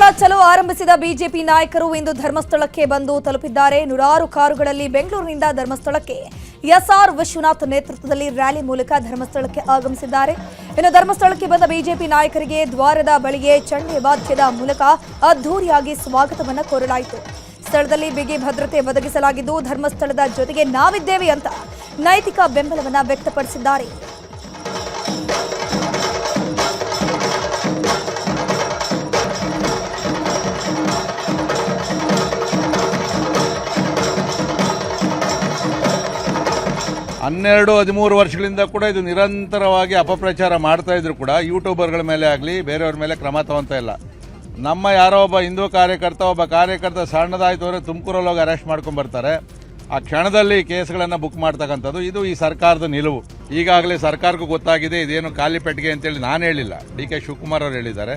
ಧರ್ಮಸ್ಥಳ ಚಲೋ ಆರಂಭಿಸಿದ ಬಿಜೆಪಿ ನಾಯಕರು ಇಂದು ಧರ್ಮಸ್ಥಳಕ್ಕೆ ಬಂದು ತಲುಪಿದ್ದಾರೆ. ನೂರಾರು ಕಾರುಗಳಲ್ಲಿ ಬೆಂಗಳೂರಿನಿಂದ ಧರ್ಮಸ್ಥಳಕ್ಕೆ ಎಸ್ಆರ್ ವಿಶ್ವನಾಥ್ ನೇತೃತ್ವದಲ್ಲಿ ರ್ಯಾಲಿ ಮೂಲಕ ಧರ್ಮಸ್ಥಳಕ್ಕೆ ಆಗಮಿಸಿದ್ದಾರೆ. ಇನ್ನು ಧರ್ಮಸ್ಥಳಕ್ಕೆ ಬಂದ ಬಿಜೆಪಿ ನಾಯಕರಿಗೆ ದ್ವಾರದ ಬಳಿಗೆ ಚಂಡೆ ವಾದ್ಯದ ಮೂಲಕ ಅದ್ದೂರಿಯಾಗಿ ಸ್ವಾಗತವನ್ನು ಕೋರಲಾಯಿತು. ಸ್ಥಳದಲ್ಲಿ ಬಿಗಿ ಭದ್ರತೆ ಒದಗಿಸಲಾಗಿದ್ದು ಧರ್ಮಸ್ಥಳದ ಜೊತೆಗೆ ನಾವಿದ್ದೇವೆ ಅಂತ ನೈತಿಕ ಬೆಂಬಲವನ್ನು ವ್ಯಕ್ತಪಡಿಸಿದ್ದಾರೆ. ಹನ್ನೆರಡು 13 ವರ್ಷಗಳಿಂದ ಕೂಡ ಇದು ನಿರಂತರವಾಗಿ ಅಪಪ್ರಚಾರ ಮಾಡ್ತಾ ಇದ್ರು ಕೂಡ ಯೂಟ್ಯೂಬರ್ಗಳ ಮೇಲೆ ಆಗಲಿ ಬೇರೆಯವ್ರ ಮೇಲೆ ಕ್ರಮ ತಗೊಂತ ಇಲ್ಲ. ನಮ್ಮ ಯಾರೋ ಒಬ್ಬ ಹಿಂದೂ ಕಾರ್ಯಕರ್ತ ಸಣ್ಣದಾಯ್ತು ಅಂದರೆ ತುಮಕೂರಲ್ಲಿ ಹೋಗಿ ಅರೆಸ್ಟ್ ಮಾಡ್ಕೊಂಡು ಬರ್ತಾರೆ. ಆ ಕ್ಷಣದಲ್ಲಿ ಕೇಸ್ಗಳನ್ನು ಬುಕ್ ಮಾಡ್ತಕ್ಕಂಥದ್ದು ಇದು ಈ ಸರ್ಕಾರದ ನಿಲುವು. ಈಗಾಗಲೇ ಸರ್ಕಾರಕ್ಕೂ ಗೊತ್ತಾಗಿದೆ ಇದೇನು ಖಾಲಿ ಪೆಟ್ಟಿಗೆ ಅಂತೇಳಿ ನಾನು ಹೇಳಿಲ್ಲ, ಡಿ ಕೆ ಶಿವಕುಮಾರ್ ಅವರು ಹೇಳಿದ್ದಾರೆ.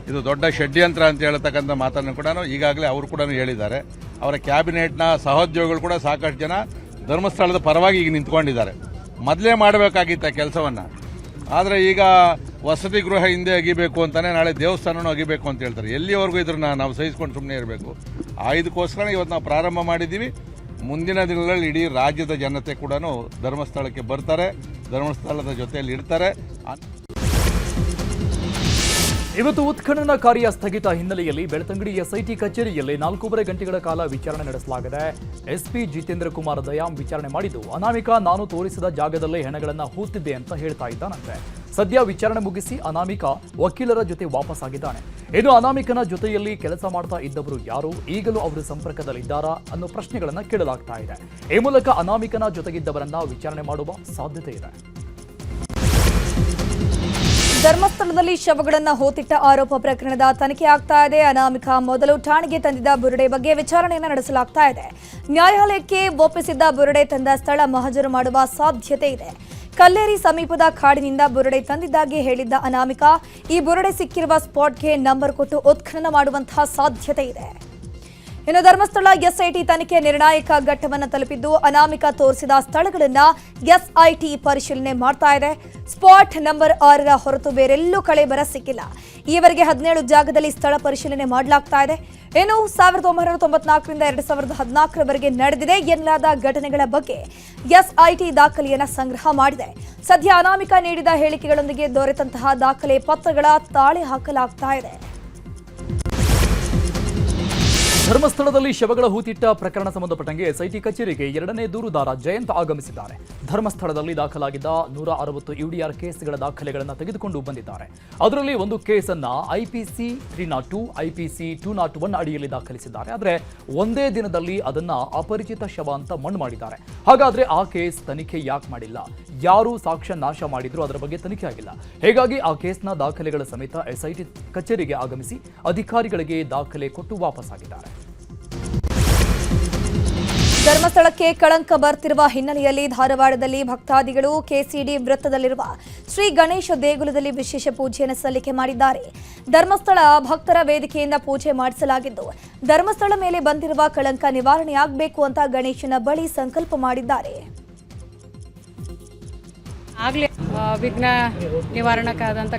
ಇದು ದೊಡ್ಡ ಷಡ್ಯಂತ್ರ ಅಂತ ಹೇಳ್ತಕ್ಕಂಥ ಮಾತನ್ನು ಕೂಡ ಈಗಾಗಲೇ ಅವರು ಕೂಡ ಹೇಳಿದ್ದಾರೆ. ಅವರ ಕ್ಯಾಬಿನೆಟ್ನ ಸಹೋದ್ಯೋಗಿಗಳು ಕೂಡ ಸಾಕಷ್ಟು ಜನ ಧರ್ಮಸ್ಥಳದ ಪರವಾಗಿ ಈಗ ನಿಂತ್ಕೊಂಡಿದ್ದಾರೆ. ಮೊದಲೇ ಮಾಡಬೇಕಾಗಿತ್ತ ಕೆಲಸವನ್ನು, ಆದರೆ ಈಗ ವಸತಿ ಗೃಹ ಹಿಂದೆ ಅಗಿಬೇಕು ಅಂತಾನೆ, ನಾಳೆ ದೇವಸ್ಥಾನನೂ ಅಗಿಬೇಕು ಅಂತ ಹೇಳ್ತಾರೆ. ಎಲ್ಲಿವರೆಗೂ ಇದ್ರನ್ನ ನಾವು ಸಹಿಸ್ಕೊಂಡು ಸುಮ್ಮನೆ ಇರಬೇಕು? ಇದಕ್ಕೋಸ್ಕರ ಇವತ್ತು ನಾವು ಪ್ರಾರಂಭ ಮಾಡಿದ್ದೀವಿ. ಮುಂದಿನ ದಿನಗಳಲ್ಲಿ ಇಡೀ ರಾಜ್ಯದ ಜನತೆ ಕೂಡ ಧರ್ಮಸ್ಥಳಕ್ಕೆ ಬರ್ತಾರೆ, ಧರ್ಮಸ್ಥಳದ ಜೊತೆಯಲ್ಲಿ ಇರ್ತಾರೆ. ಇವತ್ತು ಉತ್ಖನನ ಕಾರ್ಯ ಸ್ಥಗಿತ ಹಿನ್ನೆಲೆಯಲ್ಲಿ ಬೆಳ್ತಂಗಡಿ ಎಸ್ಐಟಿ ಕಚೇರಿಯಲ್ಲಿ 4.5 ಗಂಟೆಗಳ ಕಾಲ ವಿಚಾರಣೆ ನಡೆಸಲಾಗಿದೆ. ಎಸ್ಪಿ ಜಿತೇಂದ್ರ ಕುಮಾರ್ ದಯಾಂ ವಿಚಾರಣೆ ಮಾಡಿದ್ದು, ಅನಾಮಿಕ ನಾನು ತೋರಿಸಿದ ಜಾಗದಲ್ಲೇ ಹೆಣಗಳನ್ನು ಹೂತಿದ್ದೆ ಅಂತ ಹೇಳ್ತಾ ಇದ್ದಾನಂತೆ. ಸದ್ಯ ವಿಚಾರಣೆ ಮುಗಿಸಿ ಅನಾಮಿಕ ವಕೀಲರ ಜೊತೆ ವಾಪಸ್ಸಾಗಿದ್ದಾನೆ. ಇನ್ನು ಅನಾಮಿಕನ ಜೊತೆಯಲ್ಲಿ ಕೆಲಸ ಮಾಡ್ತಾ ಇದ್ದವರು ಯಾರು, ಈಗಲೂ ಅವರು ಸಂಪರ್ಕದಲ್ಲಿದ್ದಾರಾ ಅನ್ನೋ ಪ್ರಶ್ನೆಗಳನ್ನ ಕೇಳಲಾಗ್ತಾ ಇದೆ. ಈ ಮೂಲಕ ಅನಾಮಿಕನ ಜೊತೆಗಿದ್ದವರನ್ನ ವಿಚಾರಣೆ ಮಾಡುವ ಸಾಧ್ಯತೆ ಇದೆ. ಧರ್ಮಸ್ಥಳದಲ್ಲಿ ಶವಗಳನ್ನು ಹೂತಿಟ್ಟ ಆರೋಪ ಪ್ರಕರಣದ ತನಿಖೆ ಆಗ್ತಾ ಇದೆ. ಅನಾಮಿಕ ಮೊದಲು ಠಾಣೆಗೆ ತಂದಿದ್ದ ಬುರುಡೆ ಬಗ್ಗೆ ವಿಚಾರಣೆಯನ್ನು ನಡೆಸಲಾಗ್ತಾ ಇದೆ. ನ್ಯಾಯಾಲಯಕ್ಕೆ ಒಪ್ಪಿಸಿದ್ದ ಬುರುಡೆ ತಂದ ಸ್ಥಳ ಮಹಜರು ಮಾಡುವ ಸಾಧ್ಯತೆ ಇದೆ. ಕಲ್ಲೇರಿ ಸಮೀಪದ ಕಾಡಿನಿಂದ ಬುರುಡೆ ತಂದಿದ್ದಾಗಿ ಹೇಳಿದ್ದ ಅನಾಮಿಕ ಈ ಬುರುಡೆ ಸಿಕ್ಕಿರುವ ಸ್ಪಾಟ್ಗೆ ನಂಬರ್ ಕೊಟ್ಟು ಉತ್ಖನನ ಮಾಡುವಂತಹ ಸಾಧ್ಯತೆ ಇದೆ. ಇನ್ನು ಧರ್ಮಸ್ಥಳ ಎಸ್ಐಟಿ ತನಿಖೆ ನಿರ್ಣಾಯಕ ಘಟ್ಟವನ್ನು ತಲುಪಿದ್ದು, ಅನಾಮಿಕ ತೋರಿಸಿದ ಸ್ಥಳಗಳನ್ನ ಎಸ್ಐಟಿ ಪರಿಶೀಲನೆ ಮಾಡ್ತಾ ಇದೆ. ಸ್ಪಾಟ್ ನಂಬರ್ 6ರ ಹೊರತು ಬೇರೆಲ್ಲೂ ಕಳೆಬರ ಸಿಕ್ಕಿಲ್ಲ. ಈವರೆಗೆ 17 ಜಾಗದಲ್ಲಿ ಸ್ಥಳ ಪರಿಶೀಲನೆ ಮಾಡಲಾಗ್ತಾ ಇದೆ. ಇನ್ನು 1994ರಿಂದ 2014ರವರೆಗೆ ನಡೆದಿದೆ ಎನ್ನಲಾದ ಘಟನೆಗಳ ಬಗ್ಗೆ ಎಸ್ಐಟಿ ದಾಖಲೆಯನ್ನ ಸಂಗ್ರಹ ಮಾಡಿದೆ. ಸದ್ಯ ಅನಾಮಿಕ ನೀಡಿದ ಹೇಳಿಕೆಗಳೊಂದಿಗೆ ದೊರೆತಂತಹ ದಾಖಲೆ ಪತ್ರಗಳ ತಾಳೆ ಹಾಕಲಾಗ್ತಾ ಇದೆ. ಧರ್ಮಸ್ಥಳದಲ್ಲಿ ಶವಗಳ ಹೂತಿಟ್ಟ ಪ್ರಕರಣ ಸಂಬಂಧಪಟ್ಟಂಗೆ ಎಸ್ಐಟಿ ಕಚೇರಿಗೆ 2ನೇ ದೂರುದಾರ ಜಯಂತ್ ಆಗಮಿಸಿದ್ದಾರೆ. ಧರ್ಮಸ್ಥಳದಲ್ಲಿ ದಾಖಲಾಗಿದ್ದ 160 ಯುಡಿಆರ್ ಕೇಸ್ಗಳ ದಾಖಲೆಗಳನ್ನು ತೆಗೆದುಕೊಂಡು ಬಂದಿದ್ದಾರೆ. ಅದರಲ್ಲಿ ಒಂದು ಕೇಸನ್ನ ಐಪಿಸಿ 302, ಐಪಿಸಿ 201 ಅಡಿಯಲ್ಲಿ ದಾಖಲಿಸಿದ್ದಾರೆ. ಆದರೆ ಒಂದೇ ದಿನದಲ್ಲಿ ಅದನ್ನ ಅಪರಿಚಿತ ಶವ ಅಂತ ಮಣ್ಣು ಮಾಡಿದ್ದಾರೆ. ಹಾಗಾದ್ರೆ ಆ ಕೇಸ್ ತನಿಖೆ ಯಾಕೆ ಮಾಡಿಲ್ಲ? ಯಾರು ಸಾಕ್ಷ್ಯ ನಾಶ ಮಾಡಿದ್ರು ಅದರ ಬಗ್ಗೆ ತನಿಖೆ ಆಗಿಲ್ಲ. ಹೀಗಾಗಿ ಆ ಕೇಸ್ನ ದಾಖಲೆಗಳ ಸಮೇತ ಎಸ್ಐಟಿ ಕಚೇರಿಗೆ ಆಗಮಿಸಿ ಅಧಿಕಾರಿಗಳಿಗೆ ದಾಖಲೆ ಕೊಟ್ಟು ವಾಪಸ್ಸಾಗಿದ್ದಾರೆ. ಧರ್ಮಸ್ಥಳಕ್ಕೆ ಕಳಂಕ ಬರ್ತಿರುವ ಹಿನ್ನೆಲೆಯಲ್ಲಿ ಧಾರವಾಡದಲ್ಲಿ ಭಕ್ತಾದಿಗಳು ಕೆಸಿಡಿ ವೃತ್ತದಲ್ಲಿರುವ ಶ್ರೀ ಗಣೇಶ ದೇಗುಲದಲ್ಲಿ ವಿಶೇಷ ಪೂಜೆಯನ್ನು ಸಲ್ಲಿಕೆ ಮಾಡಿದ್ದಾರೆ. ಧರ್ಮಸ್ಥಳ ಭಕ್ತರ ವೇದಿಕೆಯಿಂದ ಪೂಜೆ ಮಾಡಿಸಲಾಗಿದ್ದು, ಧರ್ಮಸ್ಥಳ ಮೇಲೆ ಬಂದಿರುವ ಕಳಂಕ ನಿವಾರಣೆಯಾಗಬೇಕು ಅಂತ ಗಣೇಶನ ಬಳಿ ಸಂಕಲ್ಪ ಮಾಡಿದ್ದಾರೆ. ಆಗಲೇ ವಿಘ್ನ ನಿವಾರಣಕ್ಕಾದಂಥ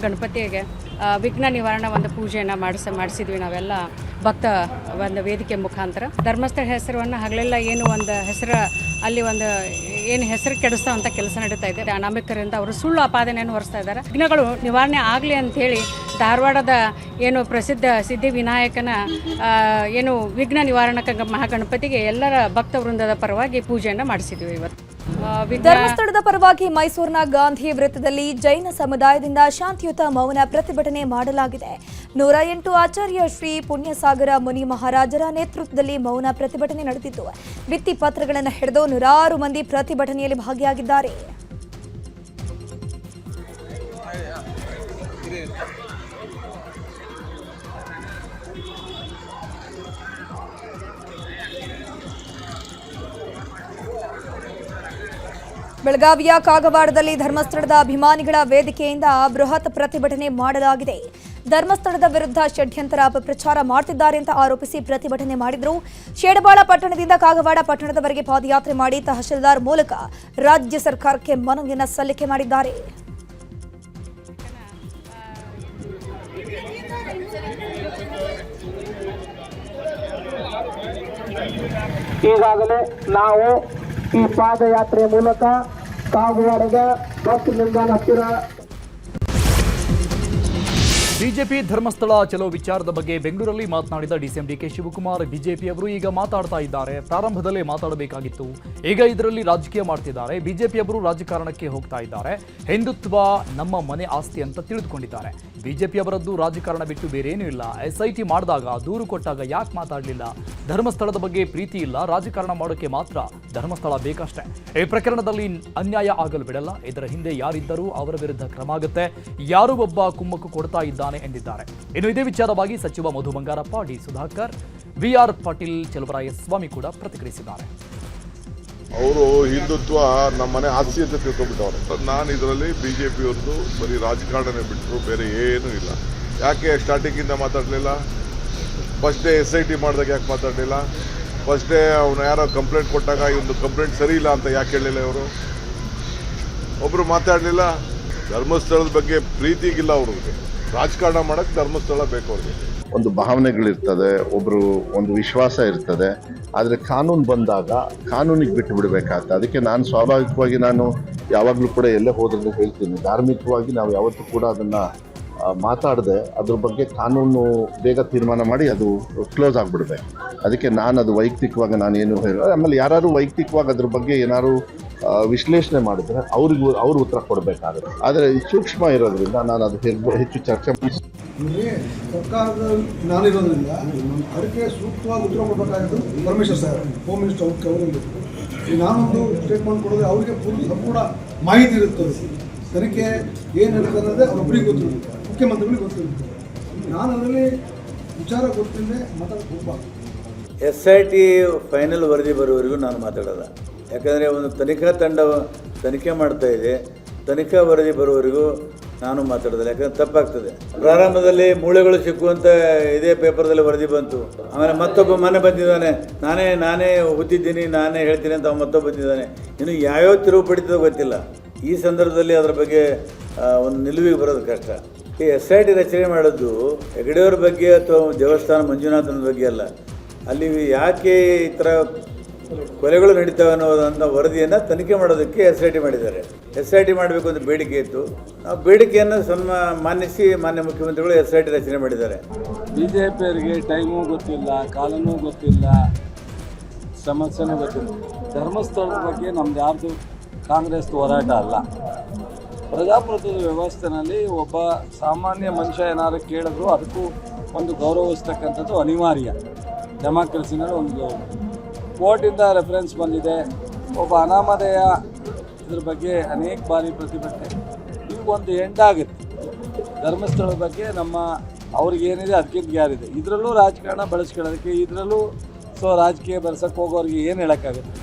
ಗಣಪತಿಗೆ ವಿಘ್ನ ನಿವಾರಣಾ ಒಂದು ಪೂಜೆಯನ್ನು ಮಾಡಿಸಿದ್ವಿ ನಾವೆಲ್ಲ ಭಕ್ತ ಒಂದು ವೇದಿಕೆ ಮುಖಾಂತರ. ಧರ್ಮಸ್ಥಳ ಹೆಸರನ್ನು ಹಗಲೆಲ್ಲ ಏನು ಒಂದು ಹೆಸರು ಅಲ್ಲಿ ಒಂದು ಏನು ಹೆಸರು ಕೆಡಿಸೋ ಅಂತ ಕೆಲಸ ನಡೀತಾ ಇದೆ. ಅನಾಮಿಕರಿಂದ ಅವರು ಸುಳ್ಳು ಆಪಾದನೆಯನ್ನು ಹೊರಿಸ್ತಾ ಇದ್ದಾರೆ. ವಿಘ್ನಗಳು ನಿವಾರಣೆ ಆಗಲಿ ಅಂಥೇಳಿ ಧಾರವಾಡದ ಏನು ಪ್ರಸಿದ್ಧ ಸಿದ್ಧಿ ವಿನಾಯಕನ ಏನು ವಿಘ್ನ ನಿವಾರಣಕ ಮಹಾಗಣಪತಿಗೆ ಎಲ್ಲರ ಭಕ್ತ ವೃಂದದ ಪರವಾಗಿ ಪೂಜೆಯನ್ನು ಮಾಡಿಸಿದ್ವಿ ಇವತ್ತು. ಧರ್ಮಸ್ಥಳದ ಪರವಾಗಿ ಮೈಸೂರಿನ ಗಾಂಧಿ ವೃತ್ತದಲ್ಲಿ ಜೈನ ಸಮುದಾಯದಿಂದ ಶಾಂತಿಯುತ ಮೌನ ಪ್ರತಿಭಟನೆ ಮಾಡಲಾಗಿದೆ. 108 ಆಚಾರ್ಯ ಶ್ರೀ ಪುಣ್ಯಸಾಗರ ಮುನಿ ಮಹಾರಾಜರ ನೇತೃತ್ವದಲ್ಲಿ ಮೌನ ಪ್ರತಿಭಟನೆ ನಡೆದಿದ್ದು, ಭಿತ್ತಿ ಪತ್ರಗಳನ್ನು ಹಿಡಿದು ನೂರಾರು ಮಂದಿ ಪ್ರತಿಭಟನೆಯಲ್ಲಿ ಭಾಗಿಯಾಗಿದ್ದಾರೆ. ಬೆಳಗಾವಿಯ ಕಾಗವಾಡದಲ್ಲಿ ಧರ್ಮಸ್ಥಳದ ಅಭಿಮಾನಿಗಳ ವೇದಿಕೆಯಿಂದ ಬೃಹತ್ ಪ್ರತಿಭಟನೆ ಮಾಡಲಾಗಿದೆ. ಧರ್ಮಸ್ಥಳದ ವಿರುದ್ಧ ಷಡ್ಯಂತರ ಅಪಪ್ರಚಾರ ಮಾಡುತ್ತಿದ್ದಾರೆ ಅಂತ ಆರೋಪಿಸಿ ಪ್ರತಿಭಟನೆ ಮಾಡಿದ್ರು. ಶೇಡಬಾಳ ಪಟ್ಟಣದಿಂದ ಕಾಗವಾಡ ಪಟ್ಟಣದವರೆಗೆ ಪಾದಯಾತ್ರೆ ಮಾಡಿ ತಹಶೀಲ್ದಾರ್ ಮೂಲಕ ರಾಜ್ಯ ಸರ್ಕಾರಕ್ಕೆ ಮನವಿಯನ್ನು ಸಲ್ಲಿಕೆ ಮಾಡಿದ್ದಾರೆ. ಈಗಾಗಲೇ ನಾವು ಈ ಪಾದಯಾತ್ರೆ ಮೂಲಕ ಕಾಗವಾಡದ ಬಸ್ ನಿಲ್ದಾಣ ಹತ್ತಿರ ಬಿಜೆಪಿ ಧರ್ಮಸ್ಥಳ ಚಲೋ ವಿಚಾರದ ಬಗ್ಗೆ ಬೆಂಗಳೂರಲ್ಲಿ ಮಾತನಾಡಿದ ಡಿಸಿಎಂ ಡಿಕೆ ಶಿವಕುಮಾರ್, ಬಿಜೆಪಿಯವರು ಈಗ ಮಾತಾಡ್ತಾ ಇದ್ದಾರೆ, ಪ್ರಾರಂಭದಲ್ಲೇ ಮಾತಾಡಬೇಕಾಗಿತ್ತು, ಈಗ ಇದರಲ್ಲಿ ರಾಜಕೀಯ ಮಾಡ್ತಿದ್ದಾರೆ. ಬಿಜೆಪಿಯವರು ರಾಜಕಾರಣಕ್ಕೆ ಹೋಗ್ತಾ ಇದ್ದಾರೆ. ಹಿಂದುತ್ವ ನಮ್ಮ ಮನೆ ಆಸ್ತಿ ಅಂತ ತಿಳಿದುಕೊಂಡಿದ್ದಾರೆ. ಬಿಜೆಪಿಯವರದ್ದು ರಾಜಕಾರಣ ಬಿಟ್ಟು ಬೇರೇನೂ ಇಲ್ಲ. SIT ಮಾಡಿದಾಗ ದೂರು ಕೊಟ್ಟಾಗ ಯಾಕೆ ಮಾತಾಡಲಿಲ್ಲ? ಧರ್ಮಸ್ಥಳದ ಬಗ್ಗೆ ಪ್ರೀತಿ ಇಲ್ಲ, ರಾಜಕಾರಣ ಮಾಡೋಕೆ ಮಾತ್ರ ಧರ್ಮಸ್ಥಳ ಬೇಕಷ್ಟೇ. ಈ ಪ್ರಕರಣದಲ್ಲಿ ಅನ್ಯಾಯ ಆಗಲು ಬಿಡಲ್ಲ. ಇದರ ಹಿಂದೆ ಯಾರಿದ್ದರೂ ಅವರ ವಿರುದ್ಧ ಕ್ರಮ ಆಗುತ್ತೆ. ಯಾರೋ ಒಬ್ಬ ಕುಮ್ಮಕ್ಕು ಕೊಡ್ತಾ ಇದ್ದಾನೆ ಎಂದಿದ್ದಾರೆ. ಇನ್ನು ಇದೇ ವಿಚಾರವಾಗಿ ಸಚಿವ ಮಧು ಬಂಗಾರಪ್ಪ, ಡಿ ಸುಧಾಕರ್, VR ಪಾಟೀಲ್, ಚಲುವರಾಯಸ್ವಾಮಿ ಕೂಡ ಪ್ರತಿಕ್ರಿಯಿಸಿದ್ದಾರೆ. ಅವರು ಹಿಂದುತ್ವ ನಮ್ಮನೆ ಆಸ್ತಿ ಅಂತ ತಿಳ್ಕೊಂಡ್ಬಿಟ್ಟವ್ರೆ. ನಾನು ಇದರಲ್ಲಿ ಬಿಜೆಪಿಯವ್ರದ್ದು ಬರೀ ರಾಜಕಾರಣನೇ ಬಿಟ್ಟರು ಬೇರೆ ಏನೂ ಇಲ್ಲ. ಯಾಕೆ ಸ್ಟಾರ್ಟಿಂಗಿಂದ ಮಾತಾಡಲಿಲ್ಲ? ಫಸ್ಟ್ ಡೇ SIT ಮಾಡಿದಾಗ ಯಾಕೆ ಮಾತಾಡಲಿಲ್ಲ? ಫಸ್ಟ್ ಡೇ ಅವನು ಯಾರೋ ಕಂಪ್ಲೇಂಟ್ ಕೊಟ್ಟಾಗ ಇವೊಂದು ಕಂಪ್ಲೇಂಟ್ ಸರಿ ಇಲ್ಲ ಅಂತ ಯಾಕೆ ಹೇಳಲಿಲ್ಲ? ಇವರು ಒಬ್ಬರು ಮಾತಾಡಲಿಲ್ಲ. ಧರ್ಮಸ್ಥಳದ ಬಗ್ಗೆ ಪ್ರೀತಿಗಿಲ್ಲ ಅವ್ರಿಗೆ. ರಾಜಕಾರಣ ಮಾಡಕ್ಕೆ ಧರ್ಮಸ್ಥಳ ಬೇಕು ಅವ್ರಿಗೆ. ಒಂದು ಭಾವನೆಗಳಿರ್ತದೆ, ಒಬ್ಬರು ಒಂದು ವಿಶ್ವಾಸ ಇರ್ತದೆ. ಆದರೆ ಕಾನೂನು ಬಂದಾಗ ಕಾನೂನಿಗೆ ಬಿಟ್ಟು ಬಿಡಬೇಕಾಗ್ತದೆ. ಅದಕ್ಕೆ ನಾನು ಸ್ವಾಭಾವಿಕವಾಗಿ ನಾನು ಯಾವಾಗಲೂ ಕೂಡ ಎಲ್ಲೇ ಹೋದ್ರೂ ಹೇಳ್ತೀನಿ, ಧಾರ್ಮಿಕವಾಗಿ ನಾವು ಯಾವತ್ತೂ ಕೂಡ ಅದನ್ನು ಮಾತಾಡದೆ ಅದ್ರ ಬಗ್ಗೆ ಕಾನೂನು ಬೇಗ ತೀರ್ಮಾನ ಮಾಡಿ ಅದು ಕ್ಲೋಸ್ ಆಗಿಬಿಡ್ಬೇಕು. ಅದಕ್ಕೆ ನಾನು ಅದು ವೈಯಕ್ತಿಕವಾಗಿ ನಾನೇನು ಹೇಳೋದು. ಆಮೇಲೆ ಯಾರು ವೈಯಕ್ತಿಕವಾಗಿ ಅದ್ರ ಬಗ್ಗೆ ಏನಾದ್ರು ವಿಶ್ಲೇಷಣೆ ಮಾಡಿದ್ರೆ ಅವ್ರು ಉತ್ತರ ಕೊಡಬೇಕಾಗುತ್ತೆ. ಆದರೆ ಸೂಕ್ಷ್ಮ ಇರೋದ್ರಿಂದ ನಾನು ಅದು ಹೆಚ್ಚು ಚರ್ಚೆ ಸರ್ಕಾರದ ನಾನಿರೋದ್ರಿಂದ ಅದಕ್ಕೆ ಸೂಕ್ತವಾಗಿ ಉತ್ತರ ಕೊಡಬೇಕಾಗಿದ್ದು ಪರಮೇಶ್ವರ್ ಸರ್, ಹೋಮ್ ಮಿನಿಸ್ಟರ್ ಅವರಿಗೆ. ನಾನೊಂದು ಸ್ಟೇಟ್ಮೆಂಟ್ ಕೊಡೋದು ಅವರಿಗೆ ಸಂಪೂರ್ಣ ಮಾಹಿತಿ ಇರುತ್ತದೆ. ತನಿಖೆ ಏನು ನಡೀತದೆ ಅನ್ನೋದೇ ಅವರೊಬ್ಬರಿಗೆ ಗೊತ್ತಿರುತ್ತೆ, ಮುಖ್ಯಮಂತ್ರಿಗಳಿಗೆ ಗೊತ್ತಿರುತ್ತೆ. ನಾನು ಅದರಲ್ಲಿ ವಿಚಾರ ಗೊತ್ತಿಲ್ಲದೆ ಮಾತಾಡೋಕೆ ಹೋಗಬಾರ್ದು. SIT ಫೈನಲ್ ವರದಿ ಬರೋವರೆಗೂ ನಾನು ಮಾತಾಡೋಲ್ಲ. ಯಾಕಂದರೆ ಒಂದು ತನಿಖಾ ತಂಡ ತನಿಖೆ ಮಾಡ್ತಾ ಇದೆ, ತನಿಖಾ ವರದಿ ಬರೋವರೆಗೂ ನಾನು ಮಾತಾಡೋದಿಲ್ಲ. ಯಾಕಂದರೆ ತಪ್ಪಾಗ್ತದೆ. ಪ್ರಾರಂಭದಲ್ಲಿ ಮೂಳೆಗಳು ಸಿಕ್ಕುವಂಥ ಇದೇ ಪೇಪರ್ದಲ್ಲಿ ವರದಿ ಬಂತು. ಆಮೇಲೆ ಮತ್ತೊಬ್ಬ ಮನೆ ಬಂದಿದ್ದಾನೆ, ನಾನೇ ಹುದ್ದಿದ್ದೀನಿ, ನಾನೇ ಹೇಳ್ತೀನಿ ಅಂತ ಅವನು ಮತ್ತೊಬ್ಬ ಬಂದಿದ್ದಾನೆ. ಇನ್ನು ಯಾವ್ಯಾವ ತಿರುವು ಪಡಿತದೋ ಗೊತ್ತಿಲ್ಲ. ಈ ಸಂದರ್ಭದಲ್ಲಿ ಅದರ ಬಗ್ಗೆ ಒಂದು ನಿಲುವಿಗೆ ಬರೋದು ಕಷ್ಟ. ಈ SIT ರಚನೆ ಮಾಡೋದು ಹೆಗಡೆಯವ್ರ ಬಗ್ಗೆ ಅಥವಾ ದೇವಸ್ಥಾನ ಮಂಜುನಾಥನ ಬಗ್ಗೆ ಅಲ್ಲ. ಅಲ್ಲಿ ಯಾಕೆ ಈ ಥರ ಕೊಲೆಗಳು ನಡೀತಾವೆ ಅನ್ನೋದಂಥ ವರದಿಯನ್ನು ತನಿಖೆ ಮಾಡೋದಕ್ಕೆ SIT ಮಾಡಿದ್ದಾರೆ. SIT ಮಾಡಬೇಕು ಅಂತ ಬೇಡಿಕೆ ಇತ್ತು. ಆ ಬೇಡಿಕೆಯನ್ನು ಮಾನ್ಯ ಮುಖ್ಯಮಂತ್ರಿಗಳು SIT ರಚನೆ ಮಾಡಿದ್ದಾರೆ. BJPಯವರಿಗೆ ಟೈಮೂ ಗೊತ್ತಿಲ್ಲ, ಕಾಲನೂ ಗೊತ್ತಿಲ್ಲ, ಸಮಸ್ಯೆನೂ ಗೊತ್ತಿಲ್ಲ. ಧರ್ಮಸ್ಥಳದ ಬಗ್ಗೆ ನಮ್ದು ಯಾರ್ದು ಕಾಂಗ್ರೆಸ್ ಹೋರಾಟ ಅಲ್ಲ. ಪ್ರಜಾಪ್ರಭುತ್ವದ ವ್ಯವಸ್ಥೆಯಲ್ಲಿ ಒಬ್ಬ ಸಾಮಾನ್ಯ ಮನುಷ್ಯ ಏನಾದ್ರು ಕೇಳಿದ್ರು ಅದಕ್ಕೂ ಒಂದು ಗೌರವಿಸ್ತಕ್ಕಂಥದ್ದು ಅನಿವಾರ್ಯ. ಡೆಮಾಕ್ರಸಿನಲ್ಲಿ ಒಂದು ಕೋರ್ಟಿಂದ ರೆಫರೆನ್ಸ್ ಬಂದಿದೆ. ಒಬ್ಬ ಅನಾಮಧೇಯ ಇದ್ರ ಬಗ್ಗೆ ಅನೇಕ ಬಾರಿ ಪ್ರತಿಭಟನೆ. ಈಗ ಒಂದು ಎಂಡಾಗುತ್ತೆ. ಧರ್ಮಸ್ಥಳದ ಬಗ್ಗೆ ಅವ್ರಿಗೇನಿದೆ ಅದಕ್ಕಿಂತ ಯಾರಿದೆ. ಇದರಲ್ಲೂ ರಾಜಕಾರಣ ಬಳಸ್ಕೊಳ್ಳೋದಕ್ಕೆ, ಇದರಲ್ಲೂ ರಾಜಕೀಯ ಬೆಳೆಸೋಕ್ಕೆ ಹೋಗೋರಿಗೆ ಏನು ಹೇಳೋಕ್ಕಾಗುತ್ತೆ?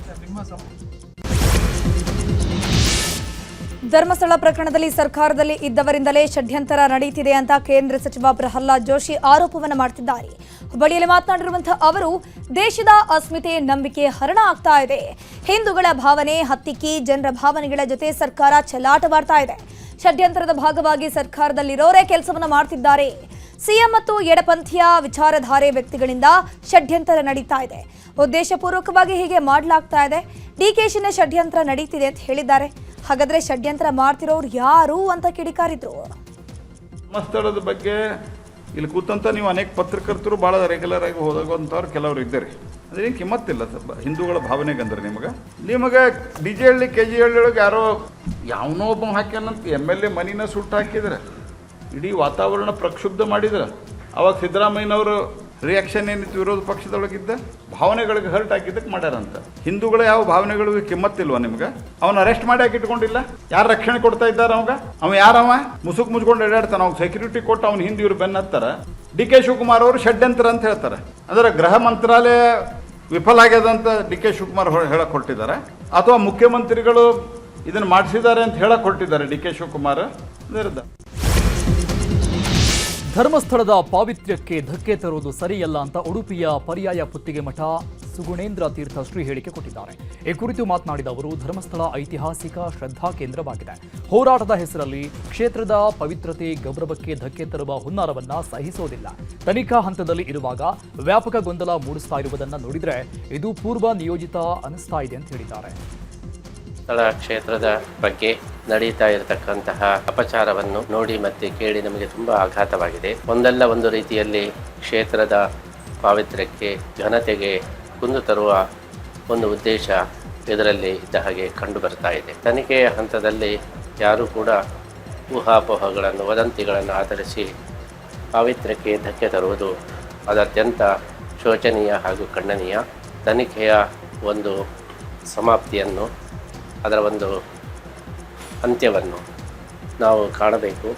ಧರ್ಮಸ್ಥಳ ಪ್ರಕರಣದಲ್ಲಿ ಸರ್ಕಾರದಲ್ಲಿ ಇದ್ದವರಿಂದಲೇ ಷಡ್ಯಂತರ ನಡೆಯುತ್ತಿದೆ ಅಂತ ಕೇಂದ್ರ ಸಚಿವ ಪ್ರಹ್ಲಾದ್ ಜೋಶಿ ಆರೋಪವನ್ನು ಮಾಡ್ತಿದ್ದಾರೆ. ಹುಬ್ಬಳ್ಳಿಯಲ್ಲಿ ಮಾತನಾಡಿರುವಂತಹ ಅವರು, ದೇಶದ ಅಸ್ಮಿತೆ, ನಂಬಿಕೆ ಹರಣ ಆಗ್ತಾ ಇದೆ. ಹಿಂದೂಗಳ ಭಾವನೆ ಹತ್ತಿಕ್ಕಿ ಜನರ ಭಾವನೆಗಳ ಜೊತೆ ಸರ್ಕಾರ ಚೆಲ್ಲಾಟವಾಡ್ತಾ ಇದೆ. ಷಡ್ಯಂತರದ ಭಾಗವಾಗಿ ಸರ್ಕಾರದಲ್ಲಿರೋರೇ ಕೆಲಸವನ್ನು ಮಾಡ್ತಿದ್ದಾರೆ. ಸಿಎಂ ಮತ್ತು ಎಡಪಂಥೀಯ ವಿಚಾರಧಾರೆ ವ್ಯಕ್ತಿಗಳಿಂದ ಷಡ್ಯಂತರ ನಡೀತಾ ಇದೆ. ಉದ್ದೇಶಪೂರ್ವಕವಾಗಿ ಹೀಗೆ ಮಾಡಲಾಗ್ತಾ ಇದೆ. ಡಿಕೆಶಿನ ಷಡ್ಯಂತ್ರ ನಡೀತಿದೆ ಅಂತ ಹೇಳಿದ್ದಾರೆ. ಹಾಗಾದ್ರೆ ಷಡ್ಯಂತ್ರ ಮಾಡ್ತಿರೋರು ಯಾರು ಅಂತ ಕಿಡಿಕಾರಿದ್ರು. ಧರ್ಮಸ್ಥಳದ ಬಗ್ಗೆ ಇಲ್ಲಿ ಕೂತಂತ ನೀವು ಅನೇಕ ಪತ್ರಕರ್ತರು ಭಾಳ ರೆಗ್ಯುಲರ್ ಆಗಿ ಹೋದಾಗಂಥವ್ರು ಕೆಲವರು ಇದ್ದಾರೆ. ಅದೇನು ಕಿಮ್ಮತ್ತಿಲ್ಲ. ಹಿಂದೂಗಳ ಭಾವನೆಗಂದ್ರೆ ನಿಮಗೆ DJ KG ಒಳಗೆ ಯಾರೋ ಯಾವನೋ ಒಬ್ಬ ಹಾಕ್ಯಾನಂತ MLA ಮನಿನ ಸುಟ್ಟು ಹಾಕಿದ್ರೆ, ಇಡೀ ವಾತಾವರಣ ಪ್ರಕ್ಷುಬ್ಧ ಮಾಡಿದ್ರೆ, ಅವಾಗ ಸಿದ್ದರಾಮಯ್ಯನವರು ರಿಯಾಕ್ಷನ್ ಏನಿತ್ತು? ವಿರೋಧ ಪಕ್ಷದೊಳಗಿದ್ದ ಭಾವನೆಗಳಿಗೆ ಹರ್ಟ್ ಹಾಕಿದ್ದಕ್ಕೆ ಮಾಡ್ಯಾರಂತ. ಹಿಂದೂಗಳ ಯಾವ ಭಾವನೆಗಳಿಗೂ ಕಿಮ್ಮತ್ತಿಲ್ವ ನಿಮ್ಗೆ? ಅವನ ಅರೆಸ್ಟ್ ಮಾಡಿ ಹಾಕಿಟ್ಕೊಂಡಿಲ್ಲ. ಯಾರು ರಕ್ಷಣೆ ಕೊಡ್ತಾ ಇದ್ದಾರೆ ಅವ ಯಾರವ? ಮುಚ್ಕೊಂಡು ಅಡ್ಯಾಡ್ತಾನೆ. ಅವ್ನು ಸೆಕ್ಯೂರಿಟಿ ಕೊಟ್ಟು ಅವ್ನು ಹಿಂದೆ ಇವ್ರು ಬೆನ್ನ ಹತ್ತಾರ. DK ಶಿವಕುಮಾರ್ ಅವರು ಷಡ್ಯಂತ್ರ ಅಂತ ಹೇಳ್ತಾರೆ. ಅಂದರೆ ಗೃಹ ಮಂತ್ರಾಲಯ ವಿಫಲ ಆಗ್ಯದ ಅಂತ DK ಶಿವಕುಮಾರ್ ಹೇಳಕ್ ಹೊರಟಿದ್ದಾರೆ, ಅಥವಾ ಮುಖ್ಯಮಂತ್ರಿಗಳು ಇದನ್ನು ಮಾಡಿಸಿದ್ದಾರೆ ಅಂತ ಹೇಳಕ್ ಹೊರಟಿದ್ದಾರೆ DK ಶಿವಕುಮಾರ್ ವಿರುದ್ಧ. ಧರ್ಮಸ್ಥಳದ ಪಾವಿತ್ರ್ಯಕ್ಕೆ ಧಕ್ಕೆ ತರುವುದು ಸರಿಯಲ್ಲ ಅಂತ ಉಡುಪಿಯ ಪರ್ಯಾಯ ಪುತ್ತಿಗೆ ಮಠ ಸುಗುಣೇಂದ್ರ ತೀರ್ಥ ಶ್ರೀ ಹೇಳಿಕೆ ಕೊಟ್ಟಿದ್ದಾರೆ. ಈ ಕುರಿತು ಮಾತನಾಡಿದ ಅವರು, ಧರ್ಮಸ್ಥಳ ಐತಿಹಾಸಿಕ ಶ್ರದ್ಧಾ ಕೇಂದ್ರವಾಗಿದೆ. ಹೋರಾಟದ ಹೆಸರಲ್ಲಿ ಕ್ಷೇತ್ರದ ಪವಿತ್ರತೆ, ಗೌರವಕ್ಕೆ ಧಕ್ಕೆ ತರುವ ಹುನ್ನಾರವನ್ನ ಸಹಿಸೋದಿಲ್ಲ. ತನಿಖಾ ಹಂತದಲ್ಲಿ ಇರುವಾಗ ವ್ಯಾಪಕ ಗೊಂದಲ ಮೂಡಿಸ್ತಾ ಇರುವುದನ್ನು ನೋಡಿದ್ರೆ ಇದು ಪೂರ್ವ ನಿಯೋಜಿತ ಅನಿಸ್ತಾ ಇದೆ ಅಂತ ಹೇಳಿದ್ದಾರೆ. ಸ್ಥಳ ಕ್ಷೇತ್ರದ ಬಗ್ಗೆ ನಡೀತಾ ಇರತಕ್ಕಂತಹ ಅಪಚಾರವನ್ನು ನೋಡಿ ಮತ್ತೆ ಕೇಳಿ ನಮಗೆ ತುಂಬ ಆಘಾತವಾಗಿದೆ. ಒಂದಲ್ಲ ಒಂದು ರೀತಿಯಲ್ಲಿ ಕ್ಷೇತ್ರದ ಪಾವಿತ್ರ್ಯಕ್ಕೆ, ಘನತೆಗೆ ಕುಂದು ತರುವ ಒಂದು ಉದ್ದೇಶ ಇದರಲ್ಲಿ ಇದ್ದ ಹಾಗೆ ಕಂಡು ಬರ್ತಾ ಇದೆ. ತನಿಖೆಯ ಹಂತದಲ್ಲಿ ಯಾರೂ ಕೂಡ ಊಹಾಪೋಹಗಳನ್ನು, ವದಂತಿಗಳನ್ನು ಆಧರಿಸಿ ಪಾವಿತ್ರ್ಯಕ್ಕೆ ಧಕ್ಕೆ ತರುವುದು ಅದು ಅತ್ಯಂತ ಶೋಚನೀಯ ಹಾಗೂ ಖಂಡನೀಯ. ತನಿಖೆಯ ಒಂದು ಸಮಾಪ್ತಿಯನ್ನು, ಅದರ ಒಂದು ಅಂತ್ಯವನ್ನು ನಾವು ಕಾಣಬೇಕು.